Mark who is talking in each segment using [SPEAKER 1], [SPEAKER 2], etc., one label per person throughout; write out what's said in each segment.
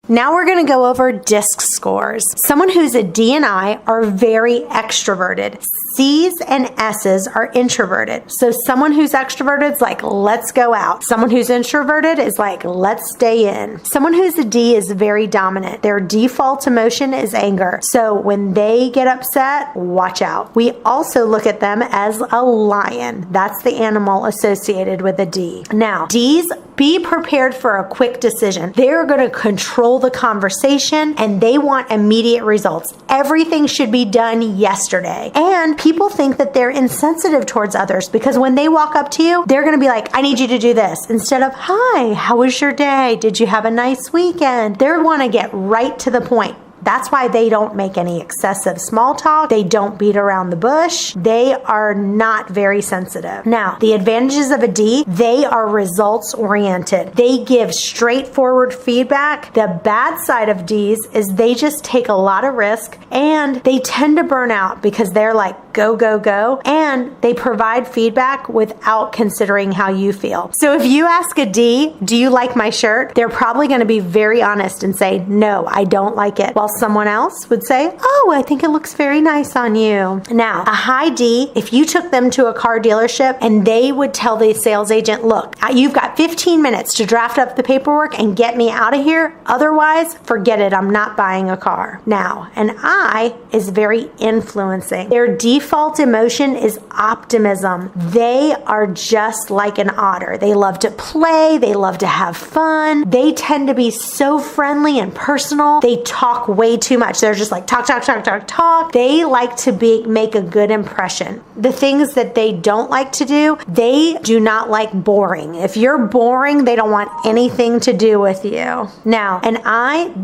[SPEAKER 1] Now we're going to go over DISC scores. Someone who's a D and I are very extroverted. C's and S's are introverted. So someone who's extroverted is like, let's go out. Someone who's introverted is like, let's stay in. Someone who's a D is very dominant. Their default emotion is anger. So when they get upset, watch out. We also look at them as a lion. That's the animal associated with a D. Now, D's, be prepared for a quick decision. They're going to control the conversation and they want immediate results. Everything should be done yesterday. And people think that they're insensitive towards others because when they walk up to you, they're going to be like, I need you to do this, instead of, hi, how was your day? Did you have a nice weekend? They want to get right to the point. That's why they don't make any excessive small talk. They don't beat around the bush. They are not very sensitive. Now, the advantages of a D, they are results oriented. They give straightforward feedback. The bad side of Ds is they just take a lot of risk and they tend to burn out because they're like, go, go, go. And they provide feedback without considering how you feel. So if you ask a D, do you like my shirt? They're probably going to be very honest and say, no, I don't like it. While someone else would say, oh, I think it looks very nice on you. Now, a high D, if you took them to a car dealership and they would tell the sales agent, look, you've got 15 minutes to draft up the paperwork and get me out of here. Otherwise, forget it. I'm not buying a car. Now, an I is very influencing. Their default emotion is optimism. They are just like an otter. They love to play. They love to have fun. They tend to be so friendly and personal. They talk way too much. They're just like talk, talk, talk, talk, talk. They like to make a good impression. The things that they don't like to do, they do not like boring. If you're boring, they don't want anything to do with you. Now,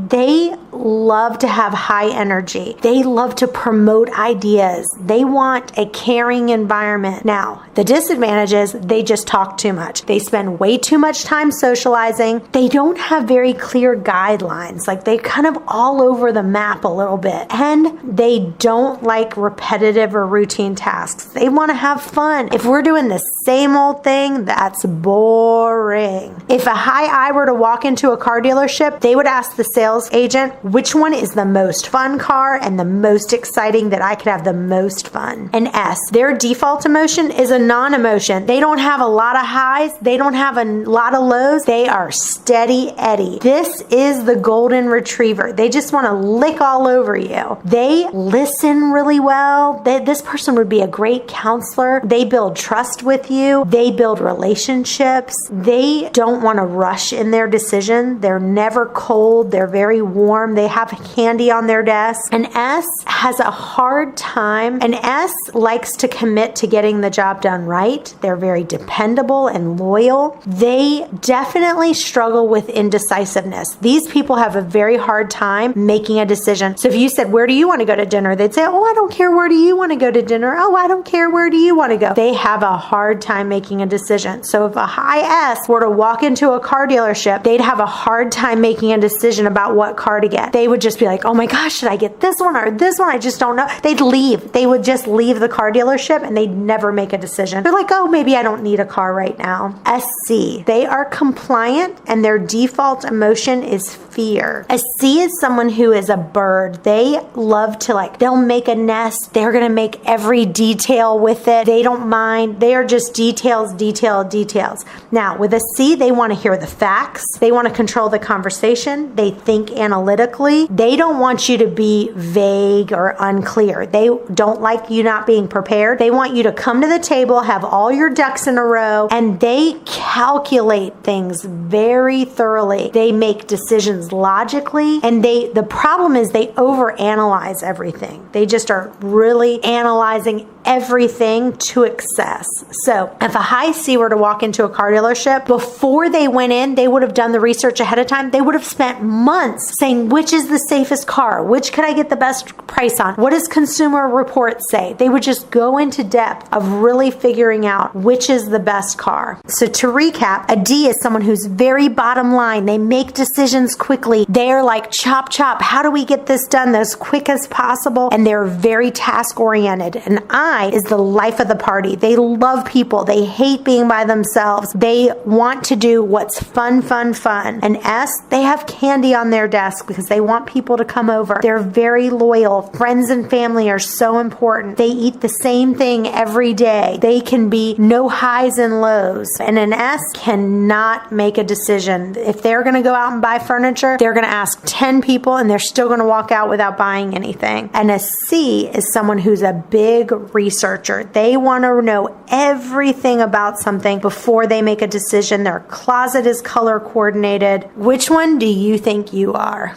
[SPEAKER 1] they love to have high energy. They love to promote ideas. They want a caring environment. Now, the disadvantage is they just talk too much. They spend way too much time socializing. They don't have very clear guidelines. Like they kind of all over the map a little bit. And they don't like repetitive or routine tasks. They want to have fun. If we're doing the same old thing, that's boring. If a high I were to walk into a car dealership, they would ask the sales agent, which one is the most fun car and the most exciting that I could have the most fun? An S, their default emotion is a non-emotion. They don't have a lot of highs. They don't have a lot of lows. They are steady Eddie. This is the golden retriever. They just want to lick all over you. They listen really well. This person would be a great counselor. They build trust with you. They build relationships. They don't want to rush in their decision. They're never cold. They're very warm. They have candy on their desk. An S has a hard time. An S likes to commit to getting the job done right. They're very dependable and loyal. They definitely struggle with indecisiveness. These people have a very hard time making a decision. So if you said, where do you want to go to dinner? They'd say, oh, I don't care. Where do you want to go to dinner? Oh, I don't care. Where do you want to go? They have a hard time making a decision. So if a high S were to walk into a car dealership, they'd have a hard time making a decision about what car to get. They would just be like, oh my gosh, should I get this one or this one? I just don't know. They'd leave. They would just leave the car dealership and they'd never make a decision. They're like, oh, maybe I don't need a car right now. SC, they are compliant and their default emotion is fear. A C is someone who is a bird. They love to they'll make a nest. They're going to make every detail with it. They don't mind. They are just details, details. Now, with a C, they want to hear the facts. They want to control the conversation. They think analytically. They don't want you to be vague or unclear. They don't like you not being prepared. They want you to come to the table, have all your ducks in a row, and they calculate things very thoroughly. They make decisions logically, and the problem is they overanalyze everything. They just are really analyzing everything to excess. So if a high C were to walk into a car dealership, before they went in, they would have done the research ahead of time. They would have spent months saying, which is the safest car? Which could I get the best price on? What does Consumer Reports say? They would just go into depth of really figuring out which is the best car. So to recap, a D is someone who's very bottom line. They make decisions quickly. They're like chop, chop. How do we get this done as quick as possible? And they're very task oriented. And I is the life of the party. They love people. They hate being by themselves. They want to do what's fun, fun, fun. And S, they have candy on their desk because they want people to come over. They're very loyal. Friends and family are so important. They eat the same thing every day. They can be no highs and lows. And an S cannot make a decision. If they're going to go out and buy furniture, they're going to ask 10 people and they're still going to walk out without buying anything. And a C is someone who's a big researcher. They want to know everything about something before they make a decision. Their closet is color coordinated. Which one do you think you are?